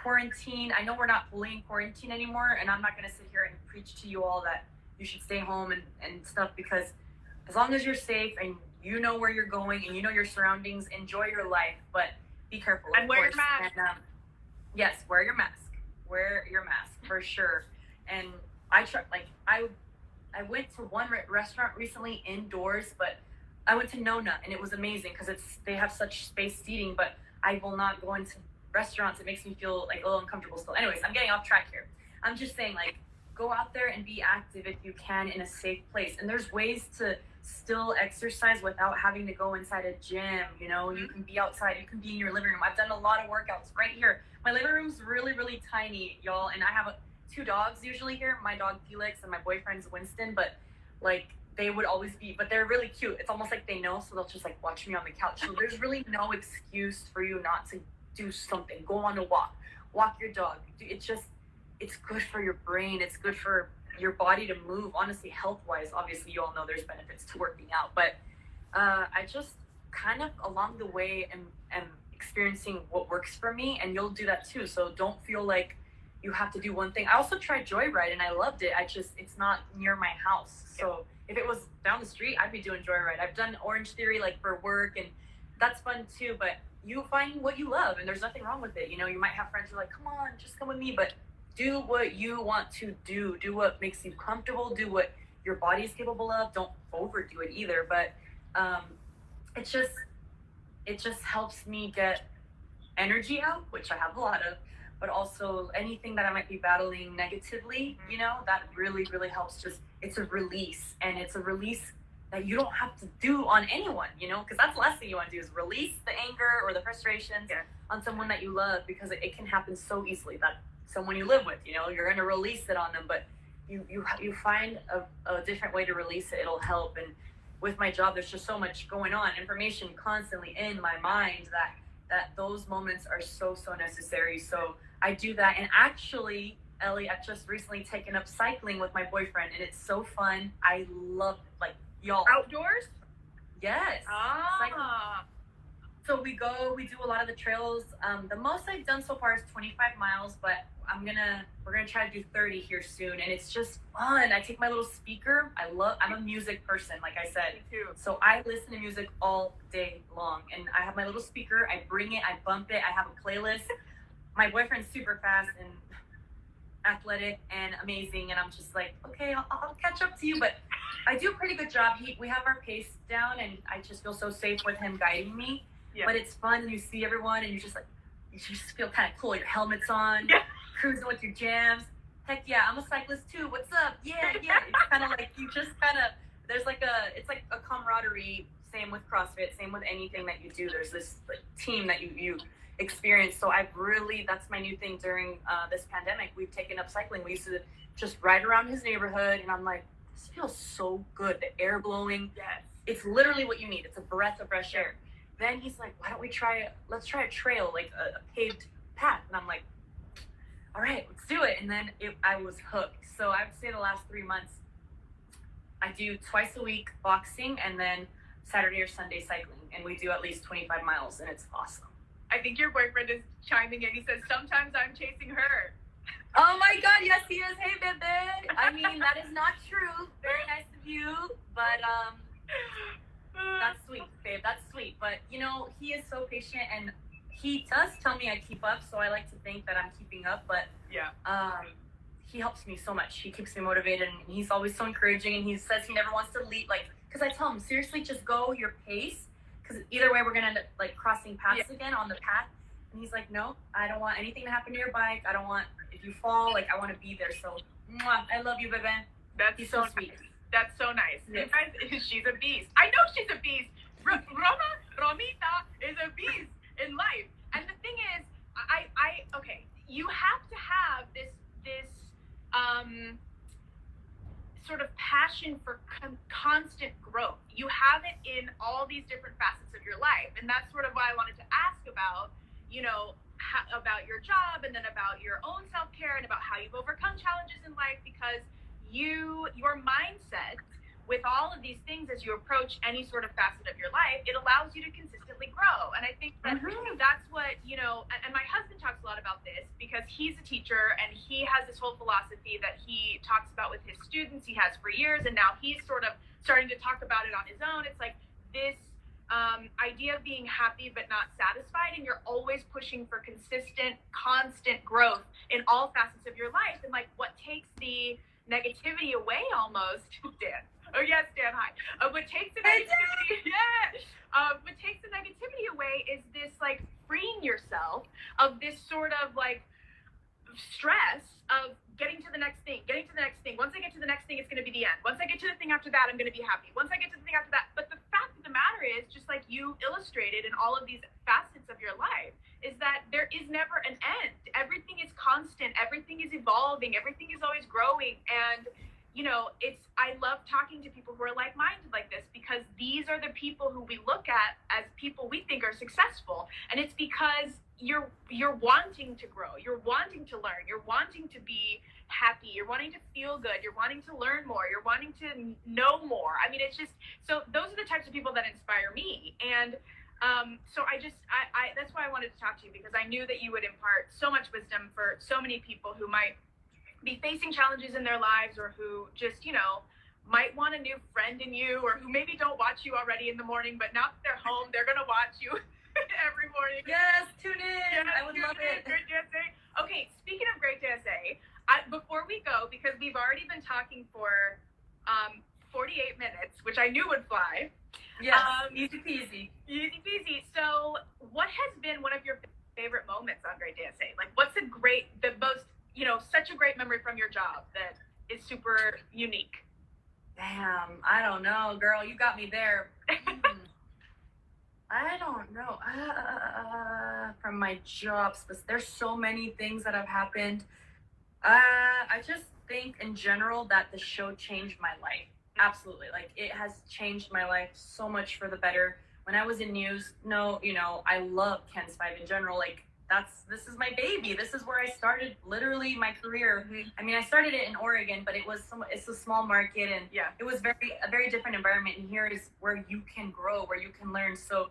B: quarantine. I know we're not fully in quarantine anymore, and I'm not going to sit here and preach to you all that you should stay home and stuff, because as long as you're safe and you know where you're going and you know your surroundings, enjoy your life, but be careful.
A: And wear your mask.
B: And, yes, wear your mask. Wear your mask for sure. And I went to one restaurant recently indoors, but I went to Nona, and it was amazing because they have such spaced seating, but I will not go into restaurants. It makes me feel like a little uncomfortable still. Anyways, I'm getting off track here. I'm just saying, like, go out there and be active if you can in a safe place. And there's ways to still exercise without having to go inside a gym. You know, you can be outside, you can be in your living room. I've done a lot of workouts right here. My living room's really, really tiny, y'all, and I have 2 dogs usually here, my dog Felix and my boyfriend's Winston, but like they would always be, but they're really cute. It's almost like they know, so they'll just like watch me on the couch. So there's really no excuse for you not to do something. Go on a walk your dog. It's good for your brain. It's good for your body to move. Honestly, health-wise, obviously you all know there's benefits to working out, but I just kind of along the way am experiencing what works for me, and you'll do that too. So don't feel like you have to do one thing. I also tried Joyride and I loved it. It's not near my house. So if it was down the street, I'd be doing Joyride. I've done Orange Theory like for work, and that's fun too, but you find what you love and there's nothing wrong with it. You know, you might have friends who are like, come on, just come with me, but do what you want to do. Do what makes you comfortable. Do what your body is capable of. Don't overdo it either. But it just helps me get energy out, which I have a lot of, but also anything that I might be battling negatively, you know, that really, really helps. It's a release, and it's a release that you don't have to do on anyone, you know, because that's the last thing you want to do is release the anger or the frustrations on someone that you love, because it can happen so easily. That someone you live with, you know, you're going to release it on them, but you find a different way to release it. It'll help. And with my job, there's just so much going on, information constantly in my mind, that those moments are so necessary. So I do that. And actually, Ellie, I've just recently taken up cycling with my boyfriend, and it's so fun. I love it. Like, y'all.
A: Outdoors?
B: Yes. Cycling. So we do a lot of the trails. The most I've done so far is 25 miles, but we're gonna try to do 30 here soon, and it's just fun. I take my little speaker. I'm a music person, like I said.
A: Me too.
B: So I listen to music all day long, and I have my little speaker. I bring it, I bump it. I have a playlist. My boyfriend's super fast and athletic and amazing, and I'm just like, okay, I'll catch up to you, but I do a pretty good job. We have our pace down, and I just feel so safe with him guiding me. Yeah. But it's fun, and you see everyone, and you just feel kind of cool. Your helmet's on, cruising with your jams. Heck yeah, I'm a cyclist too. What's up? Yeah. It's kind of like there's like it's like a camaraderie. Same with CrossFit. Same with anything that you do. There's this like team that you experience. So that's my new thing during this pandemic. We've taken up cycling. We used to just ride around his neighborhood, and I'm like, this feels so good. The air blowing.
A: Yes.
B: It's literally what you need. It's a breath of fresh air. Then he's like, let's try a trail, like a paved path. And I'm like, all right, let's do it. And then I was hooked. So I would say the last 3 months, I do twice a week boxing and then Saturday or Sunday cycling. And we do at least 25 miles, and it's awesome.
A: I think your boyfriend is chiming in. He says, sometimes I'm chasing her.
B: Oh my God, yes he is. Hey, baby. I mean, that is not true. Very nice of you, but that's sweet, babe. That's sweet. But you know, he is so patient, and he does tell me I keep up, so I like to think that I'm keeping up. But
A: yeah,
B: he helps me so much. He keeps me motivated, and he's always so encouraging. And he says he never wants to leave, like, because I tell him seriously, just go your pace. Because either way, we're gonna end up like crossing paths again on the path. And he's like, no, I don't want anything to happen to your bike. I don't want, if you fall, like, I want to be there. So, mwah, I love you, baby.
A: He's so sweet. That's so nice.
B: Yes.
A: You guys, she's a beast. I know she's a beast. Romita is a beast in life. And the thing is, okay, you have to have this sort of passion for constant growth. You have it in all these different facets of your life. And that's sort of why I wanted to ask about, you know, about your job, and then about your own self-care, and about how you've overcome challenges in life, because your mindset with all of these things as you approach any sort of facet of your life, it allows you to consistently grow. And I think that that's what, you know, and my husband talks a lot about this because he's a teacher, and he has this whole philosophy that he talks about with his students. He has for years, and now he's sort of starting to talk about it on his own. It's like this idea of being happy but not satisfied, and you're always pushing for consistent, constant growth in all facets of your life. And like, what takes the negativity away almost, Dan. Oh yes, Dan, hi. What takes the negativity, what takes the negativity away is this like freeing yourself of this sort of like stress of getting to the next thing. Once I get to the next thing, it's going to be the end. Once I get to the thing after that, I'm going to be happy. Once I get to the thing after that. But the fact of the matter is, just like you illustrated in all of these facets of your life, is that there is never an end. Everything is constant. Everything is evolving. Everything is always growing. And, you know, I love talking to people who are like-minded like this, because these are the people who we look at as people we think are successful. And it's because you're wanting to grow, you're wanting to learn, you're wanting to be happy, you're wanting to feel good, you're wanting to learn more, you're wanting to know more. I mean, it's just, so those are the types of people that inspire me. And so I that's why I wanted to talk to you, because I knew that you would impart so much wisdom for so many people who might be facing challenges in their lives, or who just, you know, might want a new friend in you, or who maybe don't watch you already in the morning, but now that they're home, they're going to watch you every morning.
B: Yes, tune in. Yes, I would love it.
A: Great DSA. Okay, speaking of Great DSA, before we go, because we've already been talking for 48 minutes, which I knew would fly.
B: Yes, easy peasy.
A: Easy peasy. So what has been one of your favorite moments on Great DSA? Like, what's the most, you know, such a great memory from your job that is super unique?
B: Damn, I don't know, girl. You got me there. I don't know. From my jobs, there's so many things that have happened. I just think in general that the show changed my life. Absolutely. Like, it has changed my life so much for the better. When I was in news, you know, I love Ken's 5 in general. Like, this is my baby. This is where I started literally my career. I mean, I started it in Oregon, but it's a small market, and it was a very different environment. And here is where you can grow, where you can learn. So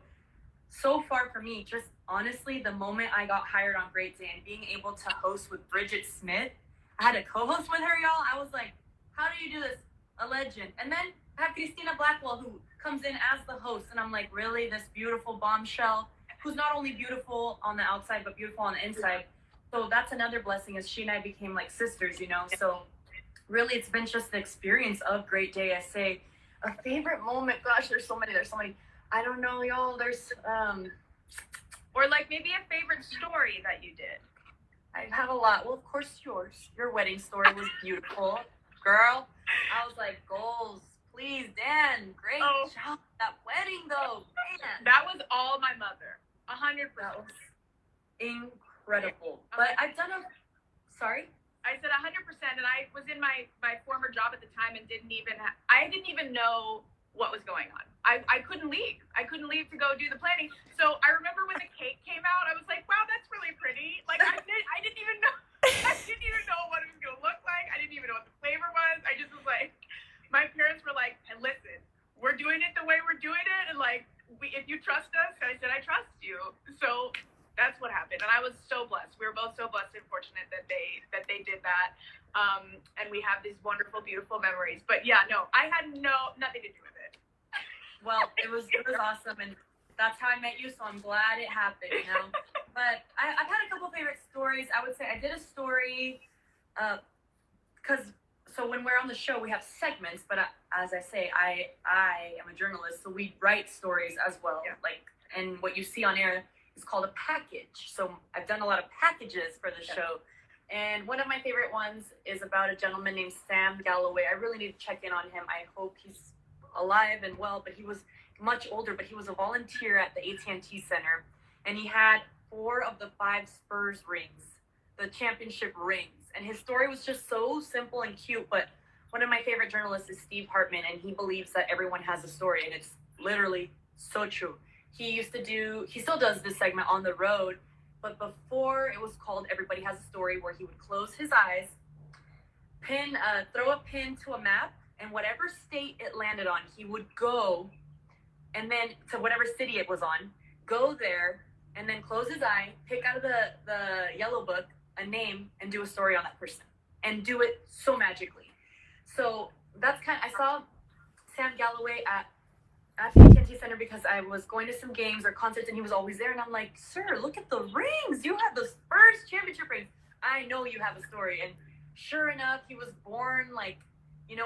B: far for me, just honestly, the moment I got hired on Great Day and being able to host with Bridget Smith, I had a co-host with her, y'all. I was like, how do you do this? A legend. And then I have Christina Blackwell, who comes in as the host, and I'm like, really? This beautiful bombshell, who's not only beautiful on the outside, but beautiful on the inside. So that's another blessing, is she and I became like sisters, you know? So really, it's been just the experience of Great Day. I say a favorite moment. Gosh, there's so many. I don't know, y'all. There's,
A: or like maybe a favorite story that you did.
B: I have a lot. Well, of course, yours. Your wedding story was beautiful. Girl, I was like, goals. Please, Dan. Great job. That wedding, though. Man.
A: That was all my mother. 100%.
B: That was incredible. But I've done sorry?
A: I said 100%, and I was in my former job at the time and didn't even know what was going on. I couldn't leave. I couldn't leave to go do the planning. So I remember when the cake came out, I was like, wow, that's really pretty. Like, if you trust us, I said, I trust you. So that's what happened. And I was so blessed. We were both so blessed and fortunate that they did that. And we have these wonderful, beautiful memories. But yeah, no, I had nothing to do with it.
B: Well, it was awesome, and that's how I met you, so I'm glad it happened, you know. But I've had a couple favorite stories. I would say I did a story, because so when we're on the show, we have segments, but as I say, I am a journalist, so we write stories as well.
A: Yeah.
B: Like, and what you see on air is called a package. So I've done a lot of packages for the show. And one of my favorite ones is about a gentleman named Sam Galloway. I really need to check in on him. I hope he's alive and well, but he was much older, but he was a volunteer at the AT&T Center, and he had 4 of the 5 Spurs rings, the championship rings. And his story was just so simple and cute, but one of my favorite journalists is Steve Hartman, and he believes that everyone has a story, and it's literally so true. He still does this segment on the road, but before it was called Everybody Has a Story, where he would close his eyes, throw a pin to a map, and whatever state it landed on, he would go, and then to whatever city it was on, go there, and then close his eye, pick out of the yellow book a name, and do a story on that person, and do it so magically. So that's I saw Sam Galloway at the AT&T Center because I was going to some games or concerts, and he was always there, and I'm like, sir, look at the rings. You have the Spurs championship rings. I know you have a story. And sure enough, he was born in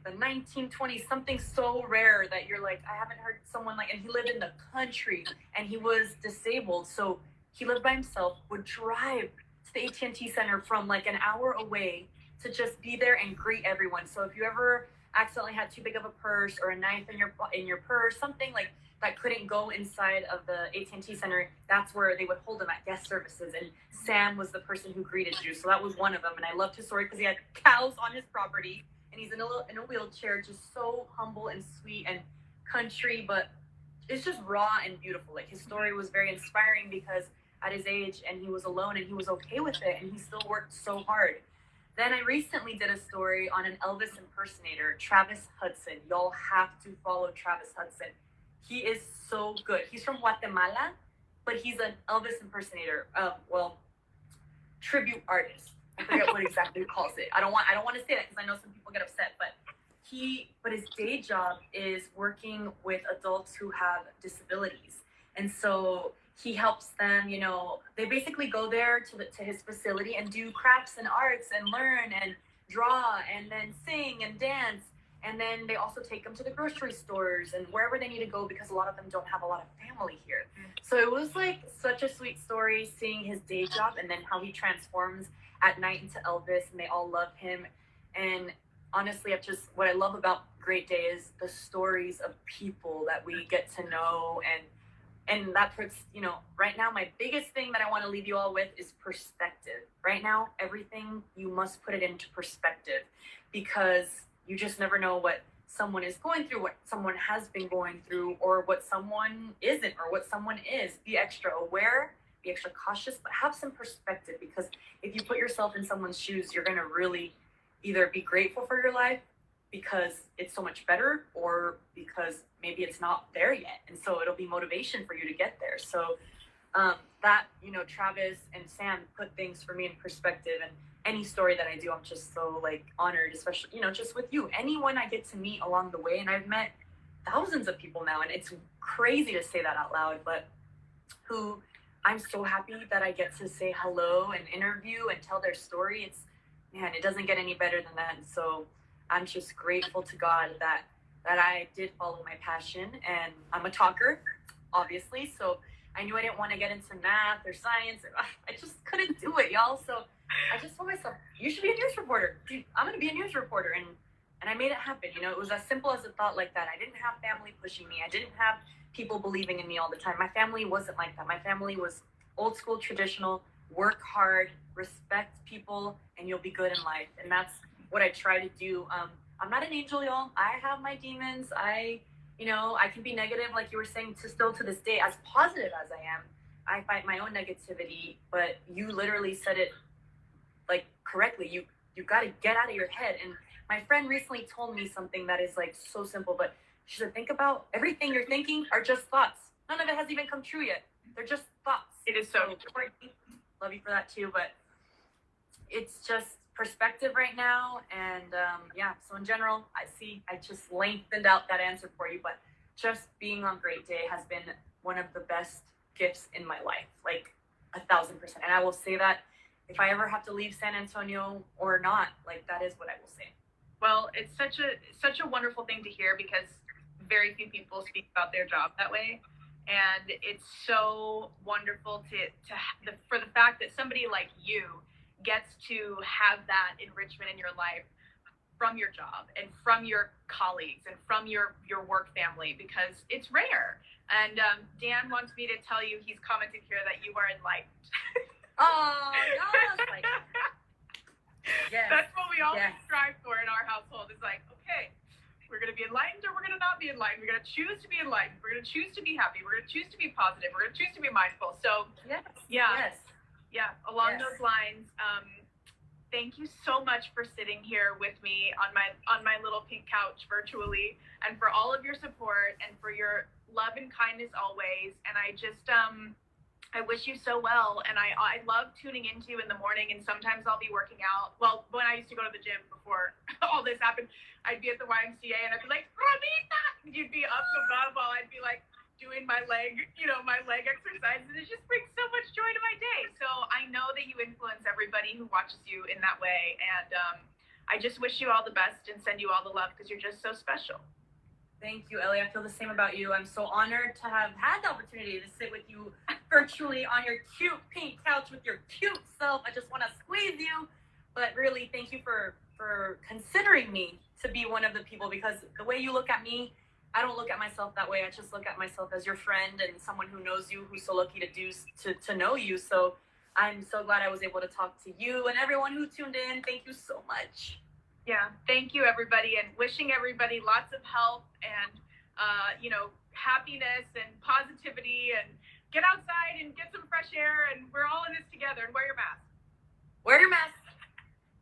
B: the 1920s, something so rare that you're like, I haven't heard someone and he lived in the country, and he was disabled. So he lived by himself, would drive to the AT&T Center from an hour away to just be there and greet everyone. So if you ever accidentally had too big of a purse or a knife in your purse, something that couldn't go inside of the AT&T Center, that's where they would hold them at guest services, and Sam was the person who greeted you. So that was one of them, and I loved his story because he had cows on his property, and he's in a wheelchair, just so humble and sweet and country, but it's just raw and beautiful. His story was very inspiring because at his age, and he was alone, and he was okay with it, and he still worked so hard. Then I recently did a story on an Elvis impersonator, Travis Hudson. Y'all have to follow Travis Hudson. He is so good. He's from Guatemala, but he's an Elvis impersonator. Tribute artist. I forget what exactly he calls it. I don't want to say that because I know some people get upset, but his day job is working with adults who have disabilities. And so he helps them, they basically go there to his facility and do crafts and arts and learn and draw and then sing and dance. And then they also take them to the grocery stores and wherever they need to go because a lot of them don't have a lot of family here. So it was such a sweet story seeing his day job and then how he transforms at night into Elvis, and they all love him. And honestly, what I love about Great Day is the stories of people that we get to know, and that puts, right now, my biggest thing that I want to leave you all with is perspective. Right now, everything, you must put it into perspective because you just never know what someone is going through, what someone has been going through, or what someone isn't, or what someone is. Be extra aware, be extra cautious, but have some perspective, because if you put yourself in someone's shoes, you're going to really either be grateful for your life because it's so much better, or because maybe it's not there yet, and so it'll be motivation for you to get there. So Travis and Sam put things for me in perspective, and any story that I do, I'm just so honored, especially just with you, anyone I get to meet along the way. And I've met thousands of people now, and it's crazy to say that out loud, but who I'm so happy that I get to say hello and interview and tell their story. It doesn't get any better than that. And so I'm just grateful to God that I did follow my passion, and I'm a talker, obviously. So I knew I didn't want to get into math or science. I just couldn't do it, y'all. So I just told myself, you should be a news reporter. Dude, I'm going to be a news reporter. And I made it happen. It was as simple as a thought like that. I didn't have family pushing me. I didn't have people believing in me all the time. My family wasn't like that. My family was old school, traditional, work hard, respect people, and you'll be good in life. And that's what I try to do. I'm not an angel, y'all. I have my demons. I can be negative, like you were saying, still to this day, as positive as I am. I fight my own negativity, but you literally said it correctly. You got to get out of your head. And my friend recently told me something that is so simple, but She said, think about everything you're thinking are just thoughts. None of it has even come true yet. They're just thoughts.
A: It is so true.
B: Love you for that too, but it's just perspective right now. And yeah, so in general, I just lengthened out that answer for you, but just being on Great Day has been one of the best gifts in my life, like 1,000%. And I will say that if I ever have to leave San Antonio or not, like that is what I will say.
A: Well, it's such a wonderful thing to hear because very few people speak about their job that way. And it's so wonderful for the fact that somebody like you gets to have that enrichment in your life from your job and from your colleagues and from your work family, because it's rare. And Dan wants me to tell you, he's commented here that you are enlightened.
B: Oh, yes. Like, yes.
A: That's what we always strive for in our household. It's like, okay, we're going to be enlightened or we're going to not be enlightened. We're going to choose to be enlightened. We're going to choose to be happy. We're going to choose to be positive. We're going to choose to be mindful. So, along those lines, thank you so much for sitting here with me on my little pink couch virtually, and for all of your support and for your love and kindness always. And I just I wish you so well, and I love tuning into you in the morning, and sometimes I'll be working out. Well, when I used to go to the gym before all this happened, I'd be at the YMCA and I'd be like, Romita! You'd be up above while I'd be like doing my leg exercises, and it just brings so much joy to my day. So I know that you influence everybody who watches you in that way, and I just wish you all the best and send you all the love because you're just so special.
B: Thank you, Ellie. I feel the same about you. I'm so honored to have had the opportunity to sit with you virtually on your cute pink couch with your cute self. I just want to squeeze you. But really, thank you for considering me to be one of the people, because the way you look at me, I don't look at myself that way. I just look at myself as your friend and someone who knows you, who's so lucky to know you. So I'm so glad I was able to talk to you and everyone who tuned in. Thank you so much.
A: Yeah, thank you, everybody, and wishing everybody lots of health and, happiness and positivity, and get outside and get some fresh air, and we're all in this together, and wear your mask.
B: Wear your mask.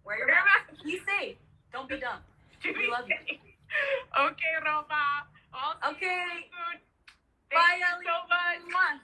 B: Wear your mask. Be safe. Don't be dumb. We love you.
A: Okay, Roma.
B: Okay.
A: Soon.
B: Bye,
A: Thank you
B: Ellie.
A: so much.